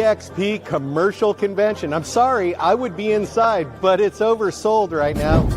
eXp commercial convention. I'm sorry, I would be inside, but it's oversold right now.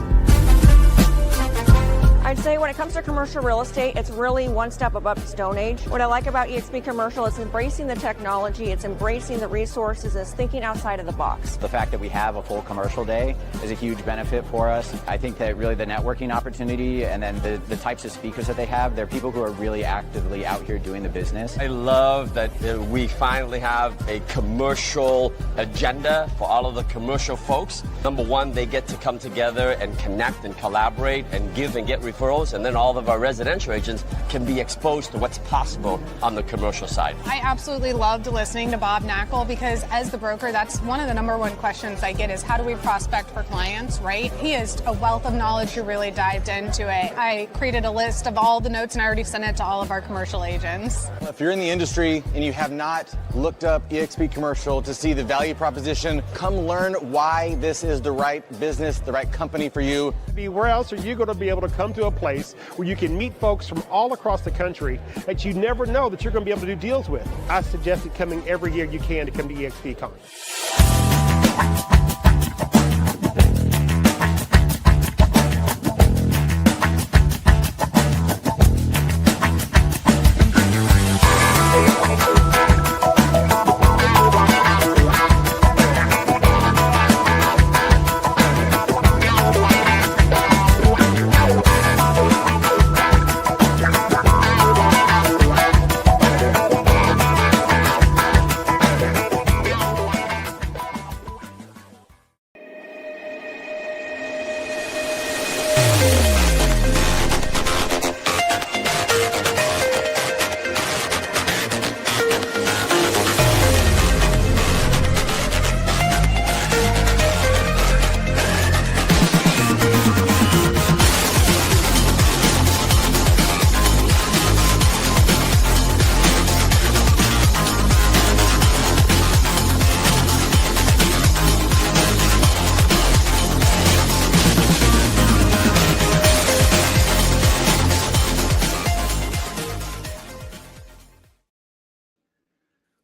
I'd say when it comes to commercial real estate, it's really one step above Stone Age. What I like about eXp Commercial is embracing the technology, it's embracing the resources, it's thinking outside of the box. The fact that we have a full commercial day is a huge benefit for us. I think that really the networking opportunity and then the types of speakers that they have, they're people who are really actively out here doing the business. I love that we finally have a commercial agenda for all of the commercial folks. Number one, they get to come together and connect and collaborate and give and get referrals, and then all of our residential agents can be exposed to what's possible on the commercial side. I absolutely loved listening to Bob Knackel because as the broker, that's one of the number one questions I get is how do we prospect for clients, right? He is a wealth of knowledge who really dived into it. I created a list of all the notes and I already sent it to all of our commercial agents. If you're in the industry and you have not looked up eXp Commercial to see the value proposition, come learn why this is the right business, the right company for you. Where else are you going to be able to come to a place where you can meet folks from all across the country that you never know that you're going to be able to do deals with? I suggest coming every year you can to come to eXp Con.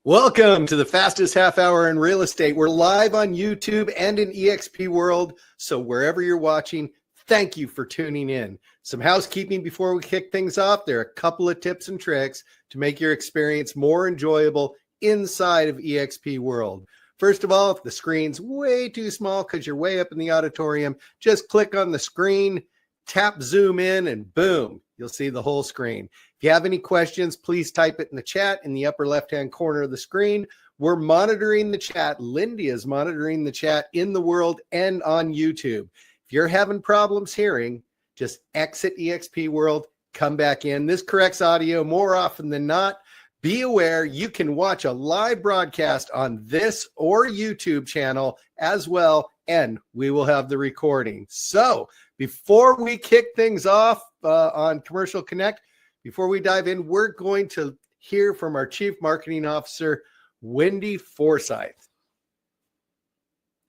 Welcome to the fastest half hour in real estate. We're live on YouTube and in eXp World. So wherever you're watching, thank you for tuning in. Some housekeeping before we kick things off. There are a couple of tips and tricks to make your experience more enjoyable inside of eXp World. First of all, if the screen's way too small because you're way up in the auditorium, just click on the screen, tap zoom in, and boom, you'll see the whole screen. If you have any questions, please type it in the chat in the upper left-hand corner of the screen. We're monitoring the chat. Lindy is monitoring the chat in the world and on YouTube. If you're having problems hearing, just exit eXp World, come back in. This corrects audio more often than not. Be aware you can watch a live broadcast on this or YouTube channel as well, and we will have the recording. So before we kick things off on Commercial Connect, before we dive in, we're going to hear from our Chief Marketing Officer, Wendy Forsyth.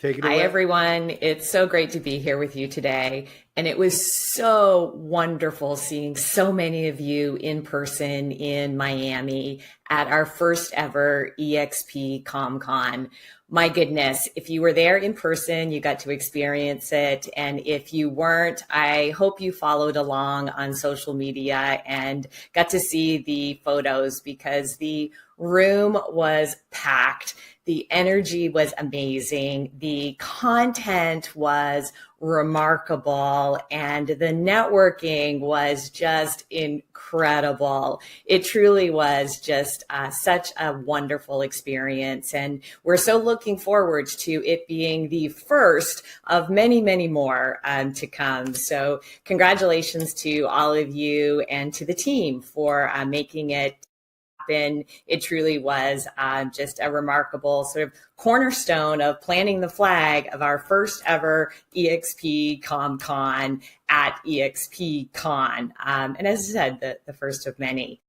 Take it away. Hi, everyone. It's so great to be here with you today. And it was so wonderful seeing so many of you in person in Miami at our first ever eXp ComCon. My goodness, if you were there in person, you got to experience it. And if you weren't, I hope you followed along on social media and got to see the photos because the room was packed. The energy was amazing. The content was remarkable, and the networking was just incredible. It truly was just such a wonderful experience, and we're so looking forward to it being the first of many, many more to come. So congratulations to all of you and to the team for making it happen. It truly was just a remarkable sort of cornerstone of planting the flag of our first ever eXp ComCon at eXp Con. And as I said, the first of many.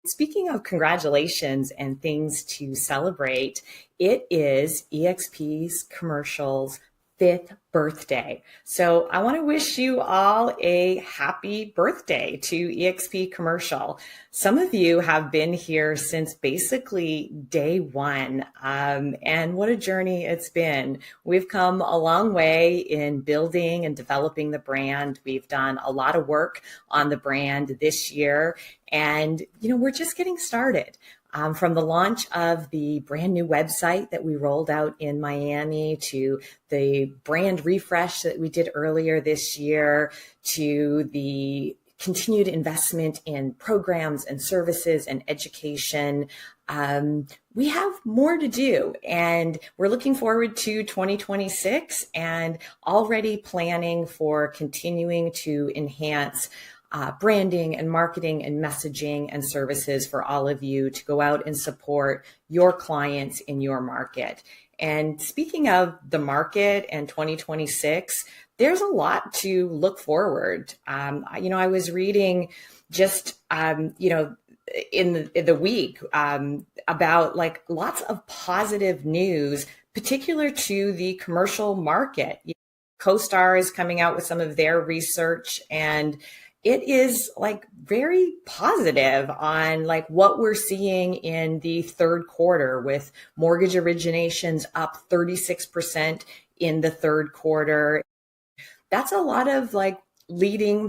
Speaking of congratulations and things to celebrate, it is eXp's Commercial's 5th birthday. So I want to wish you all a happy birthday to eXp Commercial. Some of you have been here since basically day one, and what a journey it's been. We've come a long way in building and developing the brand. We've done a lot of work on the brand this year, and we're just getting started. From the launch of the brand new website that we rolled out in Miami, to the brand refresh that we did earlier this year, to the continued investment in programs and services and education. We have more to do, and we're looking forward to 2026 and already planning for continuing to enhance branding and marketing and messaging and services for all of you to go out and support your clients in your market. And speaking of the market and 2026, there's a lot to look forward. I was reading just, in the week about like lots of positive news, particular to the commercial market. CoStar is coming out with some of their research, and it is like very positive on like what we're seeing in the third quarter, with mortgage originations up 36% in the third quarter. That's a lot of like leading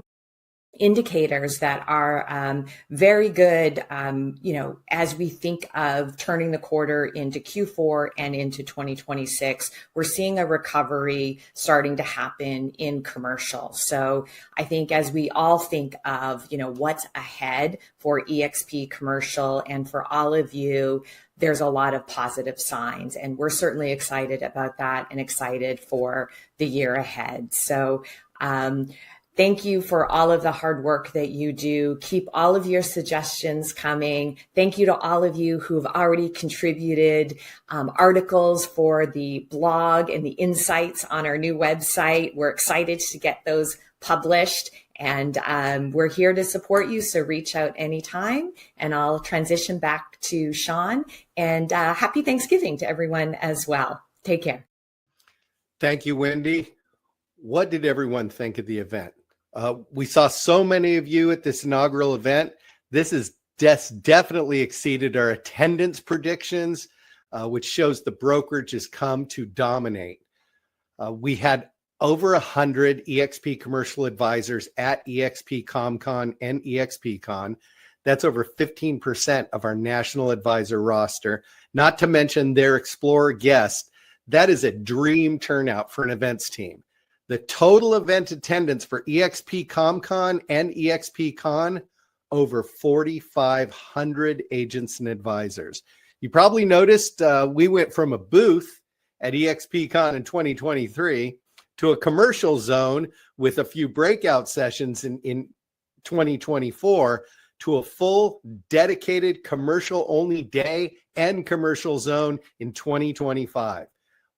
indicators that are very good, as we think of turning the quarter into Q4 and into 2026. We're seeing a recovery starting to happen in commercial. So I think as we all think of, what's ahead for eXp Commercial and for all of you, there's a lot of positive signs, and we're certainly excited about that and excited for the year ahead. So, thank you for all of the hard work that you do. Keep all of your suggestions coming. Thank you to all of you who've already contributed articles for the blog and the insights on our new website. We're excited to get those published, and we're here to support you. So reach out anytime, and I'll transition back to Sean. And happy Thanksgiving to everyone as well. Take care. Thank you, Wendy. What did everyone think of the event? We saw so many of you at this inaugural event. This has definitely exceeded our attendance predictions, which shows the brokerage has come to dominate. We had over 100 eXp commercial advisors at eXp ComCon and eXpCon. That's over 15% of our national advisor roster, not to mention their Explorer guests. That is a dream turnout for an events team. The total event attendance for eXp ComCon and eXpCon, over 4,500 agents and advisors. You probably noticed we went from a booth at eXpCon in 2023 to a commercial zone with a few breakout sessions in 2024 to a full dedicated commercial only day and commercial zone in 2025.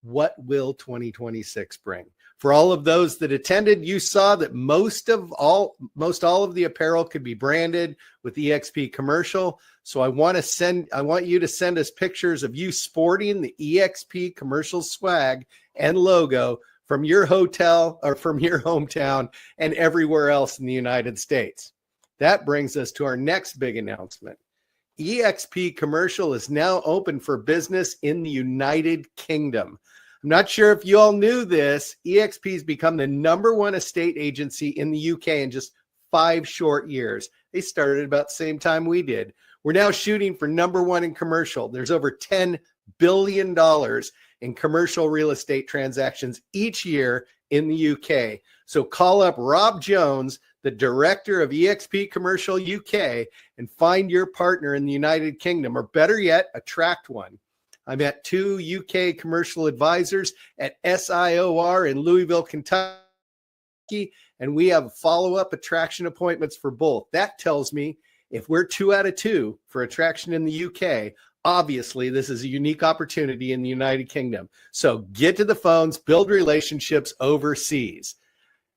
What will 2026 bring? For all of those that attended, you saw that most all of the apparel could be branded with eXp Commercial. So I want you to send us pictures of you sporting the eXp Commercial swag and logo from your hotel or from your hometown and everywhere else in the United States. That brings us to our next big announcement. eXp Commercial is now open for business in the United Kingdom. I'm not sure if you all knew this. eXp has become the #1 estate agency in the UK in just 5 short years. They started about the same time we did. We're now shooting for #1 in commercial. There's over $10 billion in commercial real estate transactions each year in the UK. So call up Rob Jones, the director of eXp Commercial UK, and find your partner in the United Kingdom, or better yet, attract one. I met 2 UK commercial advisors at SIOR in Louisville, Kentucky, and we have follow-up attraction appointments for both. That tells me if we're 2 out of 2 for attraction in the UK, obviously this is a unique opportunity in the United Kingdom. So get to the phones, build relationships overseas.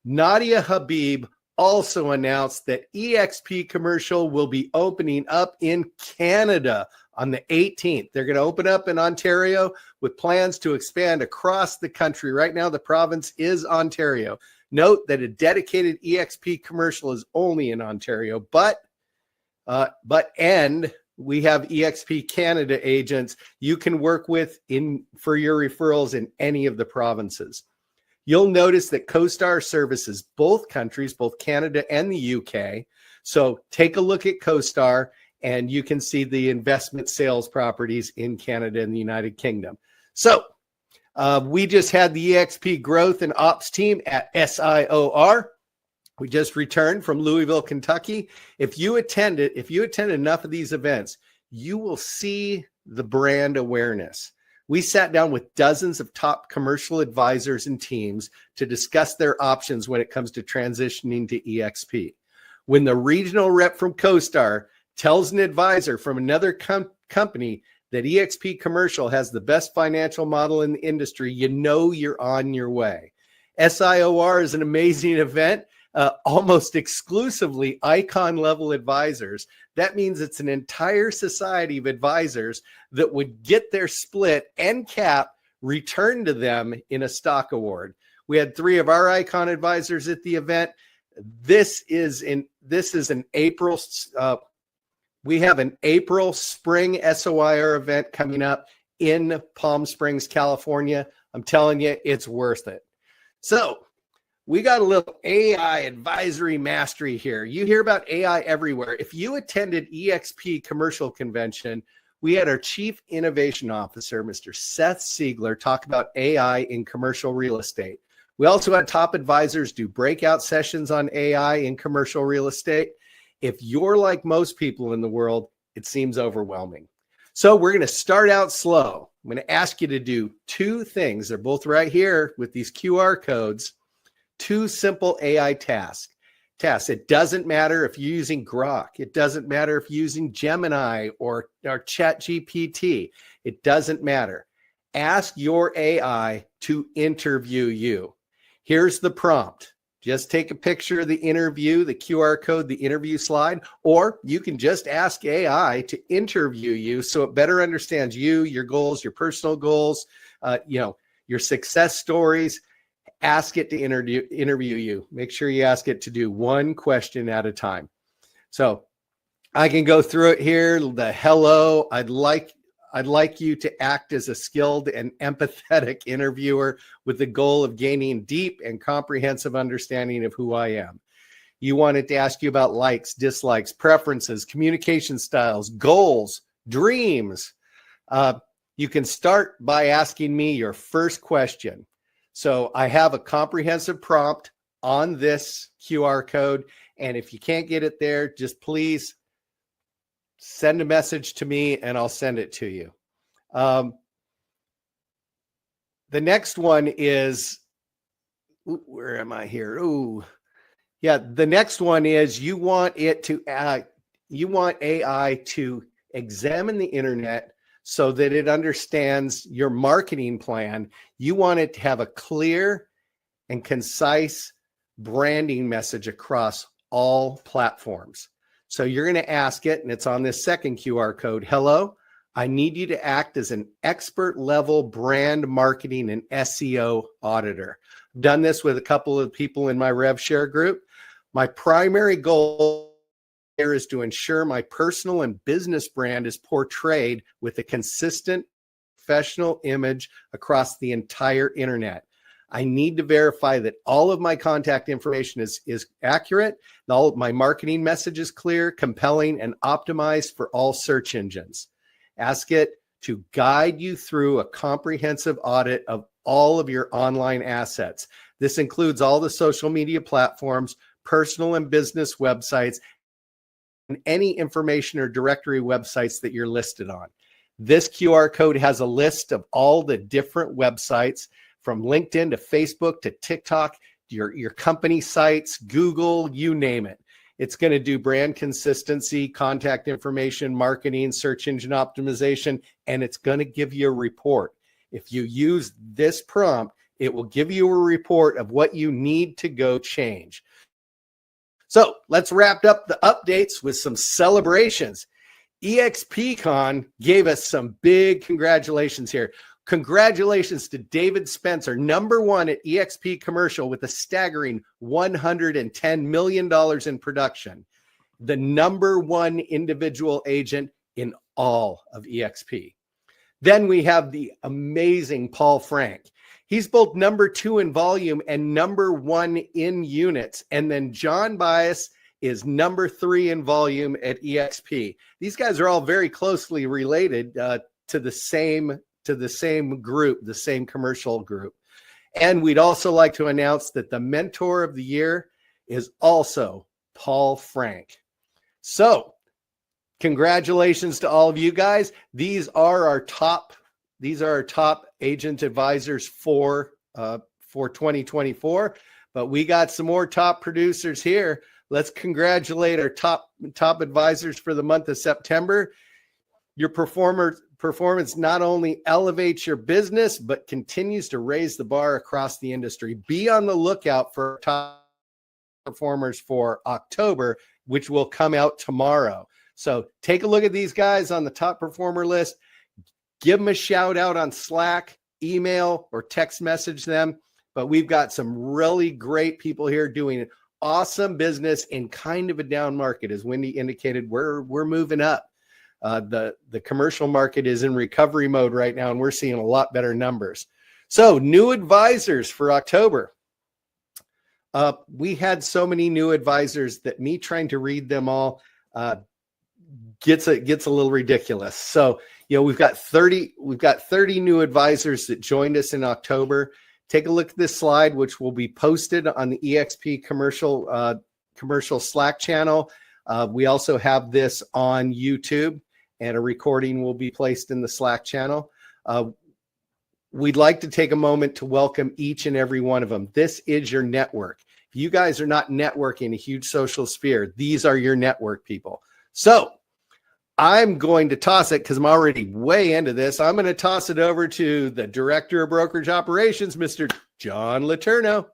Nadia Habib also announced that eXp Commercial will be opening up in Canada on the 18th. They're going to open up in Ontario with plans to expand across the country. Right now, the province is Ontario. Note that a dedicated eXp commercial is only in Ontario, but we have eXp Canada agents you can work with for your referrals in any of the provinces. You'll notice that CoStar services both countries, both Canada and the UK. So take a look at CoStar and you can see the investment sales properties in Canada and the United Kingdom. So we just had the eXp growth and ops team at SIOR. We just returned from Louisville, Kentucky. If you attend enough of these events, you will see the brand awareness. We sat down with dozens of top commercial advisors and teams to discuss their options when it comes to transitioning to eXp. When the regional rep from CoStar tells an advisor from another company that eXp Commercial has the best financial model in the industry, you know you're on your way. SIOR is an amazing event. Almost exclusively icon level advisors. That means it's an entire society of advisors that would get their split and cap returned to them in a stock award. We had 3 of our icon advisors at the event. This is an April. We have an April spring SOIR event coming up in Palm Springs, California. I'm telling you, it's worth it. So we got a little AI advisory mastery here. You hear about AI everywhere. If you attended eXp Commercial Convention, we had our Chief Innovation Officer, Mr. Seth Siegler, talk about AI in commercial real estate. We also had top advisors do breakout sessions on AI in commercial real estate. If you're like most people in the world, it seems overwhelming. So we're going to start out slow. I'm going to ask you to do 2 things. They're both right here with these QR codes. 2 simple AI tasks. It doesn't matter if you're using Grok. It doesn't matter if you're using Gemini or ChatGPT. It doesn't matter. Ask your AI to interview you. Here's the prompt. Just take a picture of the interview, the QR code, the interview slide, or you can just ask AI to interview you so it better understands you, your goals, your personal goals, your success stories. Ask it to interview you. Make sure you ask it to do 1 question at a time. So I can go through it here. The hello, I'd like you to act as a skilled and empathetic interviewer with the goal of gaining deep and comprehensive understanding of who I am. You want it to ask you about likes, dislikes, preferences, communication styles, goals, dreams. You can start by asking me your first question. So I have a comprehensive prompt on this QR code. And if you can't get it there, just please send a message to me and I'll send it to you. The next one is, where am I here? The next one is you want AI to examine the internet so that it understands your marketing plan. You want it to have a clear and concise branding message across all platforms. So you're going to ask it, and it's on this second QR code. Hello, I need you to act as an expert level brand marketing and SEO auditor. I've done this with a couple of people in my RevShare group. My primary goal is to ensure my personal and business brand is portrayed with a consistent professional image across the entire internet. I need to verify that all of my contact information is accurate, and all of my marketing message is clear, compelling, and optimized for all search engines. Ask it to guide you through a comprehensive audit of all of your online assets. This includes all the social media platforms, personal and business websites, and any information or directory websites that you're listed on. This QR code has a list of all the different websites from LinkedIn to Facebook to TikTok, your company sites, Google, you name it. It's going to do brand consistency, contact information, marketing, search engine optimization, and it's going to give you a report. If you use this prompt, it will give you a report of what you need to go change. So let's wrap up the updates with some celebrations. eXpCon gave us some big congratulations here. Congratulations to David Spencer, #1 at eXp Commercial with a staggering $110 million in production. The #1 individual agent in all of eXp. Then we have the amazing Paul Frank. He's both #2 in volume and #1 in units. And then John Bias is #3 in volume at eXp. These guys are all very closely related to the same group, the same commercial group. And we'd also like to announce that the Mentor of the Year is also Paul Frank. So congratulations to all of you guys. These are our top agent advisors for 2024. But we got some more top producers here. Let's congratulate our top advisors for the month of September. Your performance not only elevates your business, but continues to raise the bar across the industry. Be on the lookout for top performers for October, which will come out tomorrow. So take a look at these guys on the top performer list. Give them a shout out on Slack, email, or text message them. But we've got some really great people here doing awesome business in kind of a down market. As Wendy indicated, we're moving up. The commercial market is in recovery mode right now, and we're seeing a lot better numbers. So new advisors for October. We had so many new advisors that me trying to read them all gets a little ridiculous. So, we've got 30 new advisors that joined us in October. Take a look at this slide, which will be posted on the eXp commercial Slack channel. We also have this on YouTube, and a recording will be placed in the Slack channel. We'd like to take a moment to welcome each and every one of them. This is your network. If you guys are not networking a huge social sphere, these are your network people. So I'm going to toss it because I'm already way into this. I'm going to toss it over to the Director of Brokerage Operations, Mr. John Letourneau.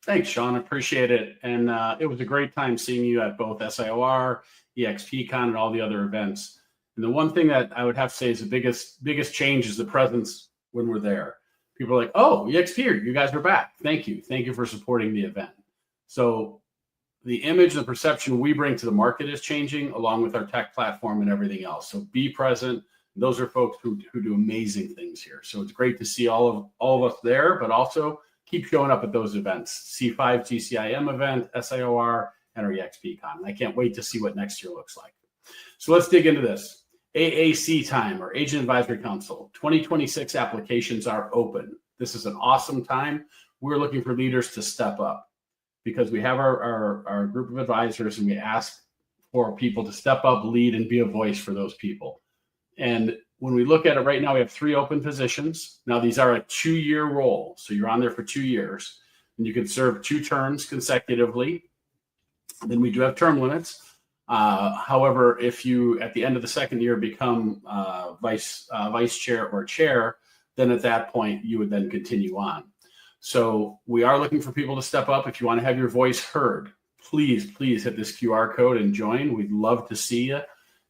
Thanks, Sean. Appreciate it. And it was a great time seeing you at both SIOR, eXpCon, and all the other events. And the one thing that I would have to say is the biggest change is the presence when we're there. People are like, oh, eXp, you guys are back. Thank you. Thank you for supporting the event. So the image and the perception we bring to the market is changing along with our tech platform and everything else. So be present. Those are folks who do amazing things here. So it's great to see all of us there, but also keep showing up at those events. C5 GCIM event, SIOR, and our eXpCon. I can't wait to see what next year looks like. So let's dig into this. AAC time, or Agent Advisory Council. 2026 applications are open. This is an awesome time. We're looking for leaders to step up because we have our group of advisors, and we ask for people to step up, lead, and be a voice for those people. And when we look at it right now, we have 3 open positions. Now, these are a 2-year role. So you're on there for 2 years, and you can serve 2 terms consecutively. Then we do have term limits. However, if you, at the end of the 2nd year, become vice chair or chair, then at that point, you would then continue on. So we are looking for people to step up. If you want to have your voice heard, please hit this QR code and join. We'd love to see you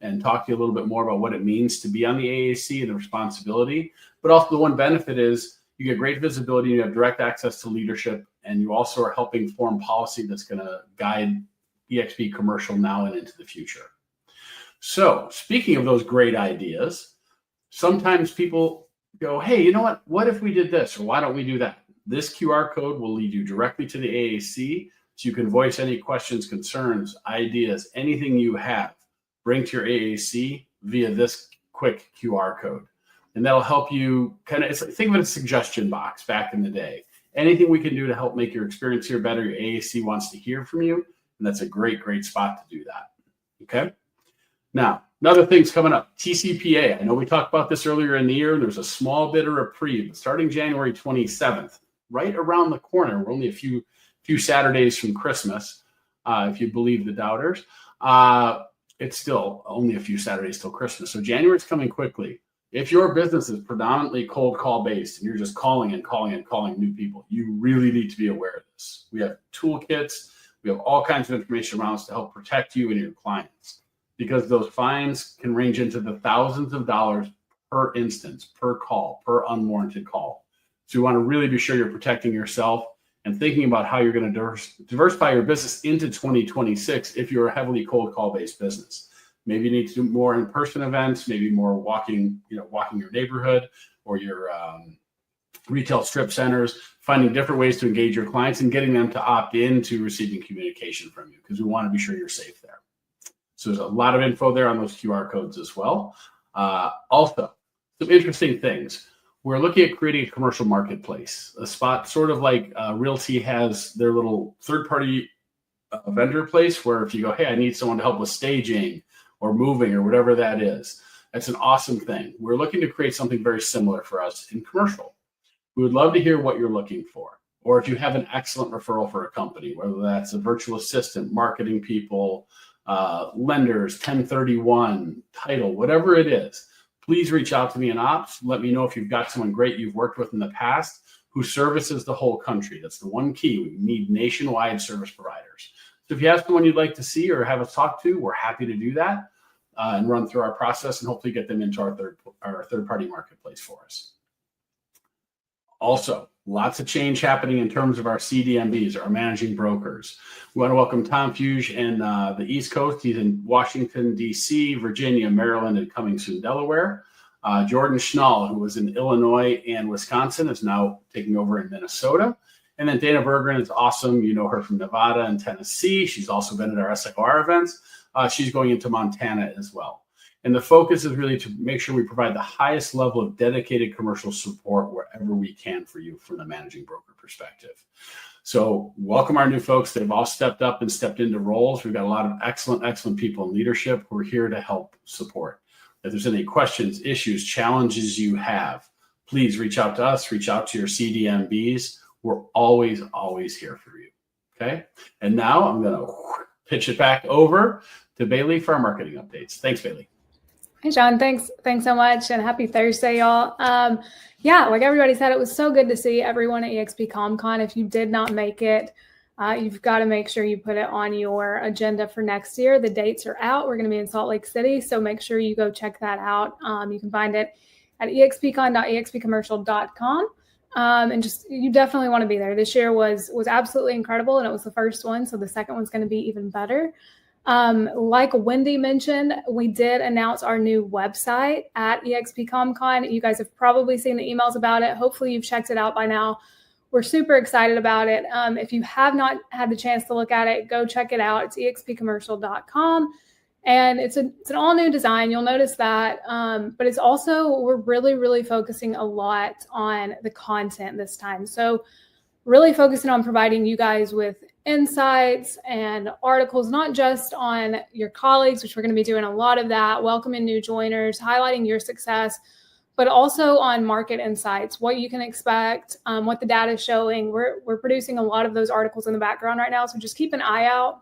and talk to you a little bit more about what it means to be on the AAC and the responsibility. But also the one benefit is you get great visibility, you have direct access to leadership, and you also are helping form policy that's going to guide eXp Commercial now and into the future. So speaking of those great ideas, sometimes people go, hey, you know what? What if we did this? Or why don't we do that? This QR code will lead you directly to the AAC, so you can voice any questions, concerns, ideas, anything you have. Bring to your AAC via this quick QR code. And that'll help you think of it as a suggestion box back in the day. Anything we can do to help make your experience here better, your AAC wants to hear from you. And that's a great spot to do that. Okay. Now, another thing's coming up, TCPA. I know we talked about this earlier in the year. There's a small bit of reprieve starting January 27th, right around the corner. We're only a few Saturdays from Christmas, if you believe the doubters. It's still only a few Saturdays till Christmas. So January's coming quickly. If your business is predominantly cold call based and you're just calling new people, you really need to be aware of this. We have toolkits. We have all kinds of information around us to help protect you and your clients. because those fines can range into the thousands of dollars per instance, per call, per unwarranted call. So you want to really be sure you're protecting yourself and thinking about how you're going to diversify your business into 2026 if you're a heavily cold call based business. Maybe you need to do more in-person events, maybe more walking your neighborhood or your retail strip centers, finding different ways to engage your clients and getting them to opt into receiving communication from you, because we want to be sure you're safe there. So there's a lot of info there on those QR codes as well. Also, some interesting things. We're looking at creating a commercial marketplace, a spot sort of like Realty has their little third-party vendor place where if you go, hey, I need someone to help with staging or moving or whatever that is, that's an awesome thing. We're looking to create something very similar for us in commercial. We would love to hear what you're looking for, or if you have an excellent referral for a company, whether that's a virtual assistant, marketing people, lenders, 1031, title, whatever it is. Please reach out to me in ops. Let me know if you've got someone great you've worked with in the past who services the whole country. That's the one key. We need nationwide service providers. So if you have someone you'd like to see or have us talk to, we're happy to do that and run through our process and hopefully get them into our third-party marketplace for us. Also, lots of change happening in terms of our CDMBs, our managing brokers. We want to welcome Tom Fuge in the East Coast. He's in Washington, D.C., Virginia, Maryland, and coming soon, Delaware. Jordan Schnall, who was in Illinois and Wisconsin, is now taking over in Minnesota. And then Dana Bergeron is awesome. You know her from Nevada and Tennessee. She's also been at our SIR events. She's going into Montana as well. And the focus is really to make sure we provide the highest level of dedicated commercial support wherever we can for you from the managing broker perspective. So welcome our new folks. They've all stepped up and stepped into roles. We've got a lot of excellent people in leadership who are here to help support. If there's any questions, issues, challenges you have, please reach out to us, reach out to your CDMBs. We're always here for you. Okay. And now I'm going to pitch it back over to Bailey for our marketing updates. Thanks, Bailey. Hey, Sean, thanks so much, and happy Thursday, y'all. Yeah, like everybody said, it was so good to see everyone at eXp CommCon. If you did not make it, you've got to make sure you put it on your agenda for next year. The dates are out. We're going to be in Salt Lake City, so make sure you go check that out. You can find it at expcon.expcommercial.com. And just, you definitely want to be there. This year was absolutely incredible, and it was the first one, so the second one's going to be even better. Like Wendy mentioned, we did announce our new website at eXp CommCon. You guys have probably seen the emails about it. Hopefully you've checked it out by now. We're super excited about it. If you have not had the chance to look at it, go check it out. It's expcommercial.com. And it's an all new design. You'll notice that. But it's also, we're really focusing a lot on the content this time. So really focusing on providing you guys with insights and articles, not just on your colleagues, which we're going to be doing a lot of that, welcoming new joiners, highlighting your success, but also on market insights, what you can expect, what the data is showing. We're producing a lot of those articles in the background right now, so just keep an eye out.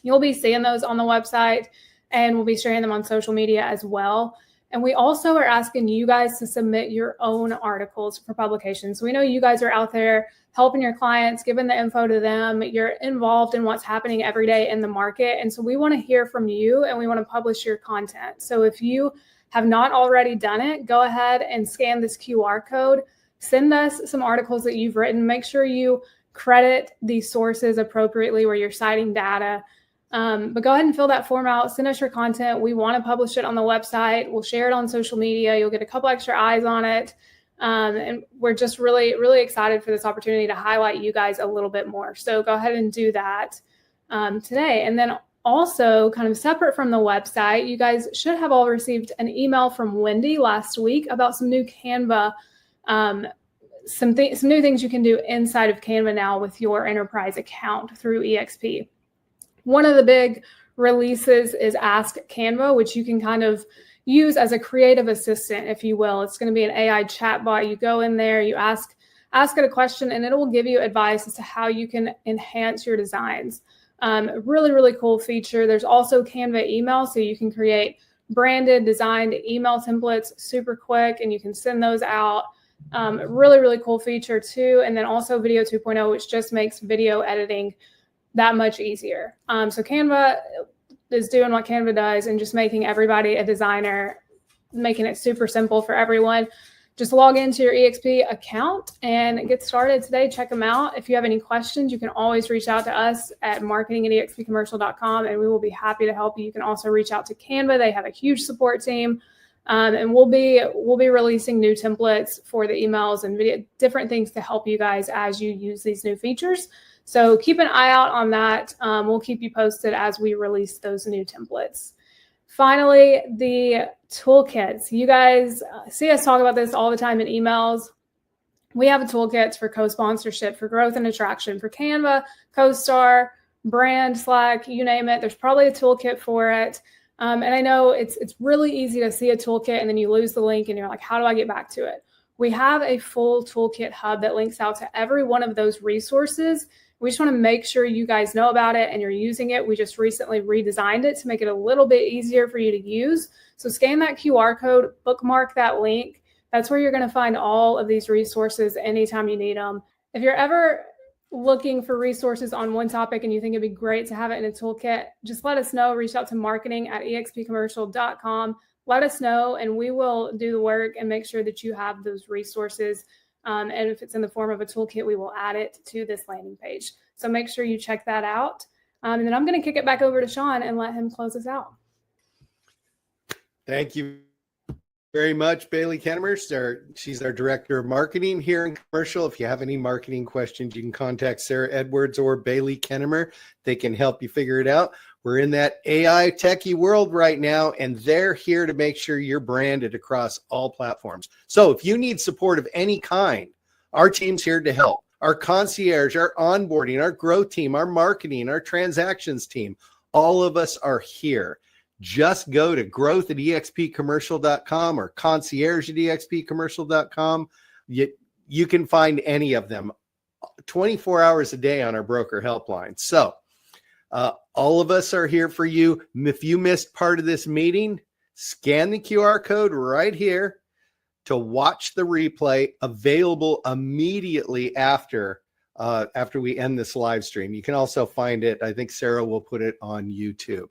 You'll be seeing those on the website, and we'll be sharing them on social media as well. And we also are asking you guys to submit your own articles for publication. So we know you guys are out there helping your clients, giving the info to them. You're involved in what's happening every day in the market. And so we want to hear from you, and we want to publish your content. So if you have not already done it, go ahead and scan this QR code. Send us some articles that you've written. Make sure you credit these sources appropriately where you're citing data. But go ahead and fill that form out. Send us your content. We want to publish it on the website. We'll share it on social media. You'll get a couple extra eyes on it. And we're just really excited for this opportunity to highlight you guys a little bit more. So go ahead and do that today. And then also, kind of separate from the website, you guys should have all received an email from Wendy last week about some new Canva, some new things you can do inside of Canva now with your enterprise account through eXp. One of the big releases is Ask Canva, which you can kind of use as a creative assistant, if you will. It's going to be an AI chatbot. You go in there, you ask it a question, and it will give you advice as to how you can enhance your designs. Really cool feature. There's also Canva email, so you can create branded, designed email templates super quick, and you can send those out. Really cool feature too. And then also Video 2.0, which just makes video editing that much easier. So Canva, is doing what Canva does and just making everybody a designer, making it super simple for everyone. Just log into your eXp account and get started today. Check them out. If you have any questions, you can always reach out to us at marketing@expcommercial.com, and we will be happy to help you. You can also reach out to Canva. They have a huge support team, and we'll be releasing new templates for the emails and video, different things to help you guys as you use these new features. So keep an eye out on that. We'll keep you posted as we release those new templates. Finally, the toolkits. You guys see us talk about this all the time in emails. We have a toolkit for co-sponsorship, for growth and attraction, for Canva, CoStar, brand, Slack, you name it. There's probably a toolkit for it. And I know it's really easy to see a toolkit and then you lose the link and you're like, how do I get back to it? We have a full toolkit hub that links out to every one of those resources. We just want to make sure you guys know about it and you're using it. We just recently redesigned it to make it a little bit easier for you to use. So scan that QR code, bookmark that link. That's where you're going to find all of these resources anytime you need them. If you're ever looking for resources on one topic and you think it'd be great to have it in a toolkit, just let us know. Reach out to marketing@expcommercial.com. Let us know and we will do the work and make sure that you have those resources. And if it's in the form of a toolkit, we will add it to this landing page. So make sure you check that out. And then I'm going to kick it back over to Sean and let him close us out. Thank you very much, Bailey Kennemer. She's our director of marketing here in commercial. If you have any marketing questions, you can contact Sarah Edwards or Bailey Kennemer. They can help you figure it out. We're in that AI techie world right now, and they're here to make sure you're branded across all platforms. So if you need support of any kind, our team's here to help. Our concierge, our onboarding, our growth team, our marketing, our transactions team, all of us are here. Just go to growth@expcommercial.com or concierge@expcommercial.com. You can find any of them 24 hours a day on our broker helpline. So all of us are here for you. If you missed part of this meeting, scan the QR code right here to watch the replay, available immediately after we end this live stream. You can also find it. I think Sarah will put it on YouTube.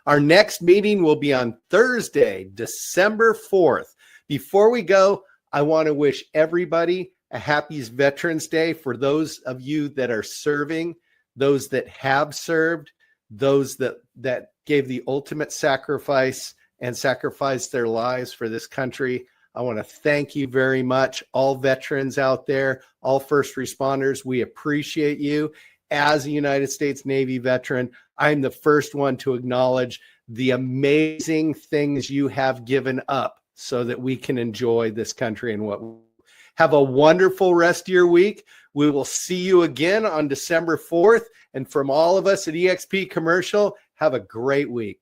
Our next meeting will be on Thursday, December 4th. Before we go, I want to wish everybody a happy Veterans Day for those of you that are serving, those that have served, those that gave the ultimate sacrifice and sacrificed their lives for this country. I want to thank you very much, all veterans out there, all first responders. We appreciate you. As a United States Navy veteran, I'm the first one to acknowledge the amazing things you have given up so that we can enjoy this country and what. Have a wonderful rest of your week. We will see you again on December 4th. And from all of us at eXp Commercial, have a great week.